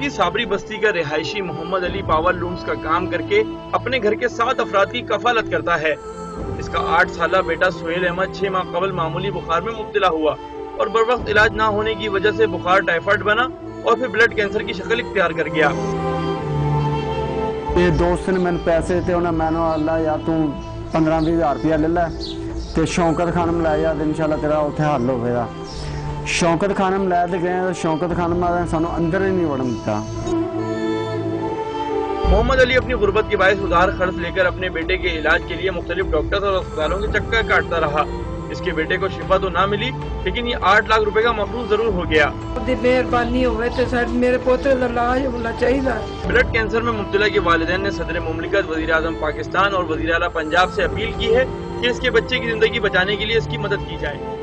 की साबरी बस्ती का रिहायशी मोहम्मद अली पावर लूम्स का काम करके अपने घर के 7 अफराद की कफालत करता है। इसका 8 साला बेटा सुहेल अहमद 6 माह कबल मामूली बुखार में मुब्तला हुआ और बर वक्त इलाज ना होने की वजह से बुखार टाइफाइड बना और फिर ब्लड कैंसर की शक्ल इख्तियार कर गया। ये दोस्त ने मैंने पैसे थे उन्हें मैंने अल्लाह या तू 15-20 हज़ार रुपया ले लै ते शौकत खानम लै जा इंशाल्लाह तेरा उत्थे हल होगा। शौकत खानम लै ते गए तो शौकत खानम सानू अंदर ही नहीं वड़न दिता। मोहम्मद अली अपनी गुर्बत के बायस उधार खर्च लेकर अपने बेटे के इलाज के लिए मुख्तलिफ डॉक्टर्स और अस्पतालों के चक्कर काटता रहा। इसके बेटे को शिफा तो ना मिली लेकिन ये 8 लाख रुपए का मफरूज जरूर हो गया। मेहरबानी हो मेरे पोते का इलाज होना चाहिए। ब्लड कैंसर में मुब्तला के वालिदैन ने सदर मुमलिकत, वज़ीर आज़म पाकिस्तान और वज़ीर आला पंजाब से अपील की है कि इसके बच्चे की जिंदगी बचाने के लिए इसकी मदद की जाए।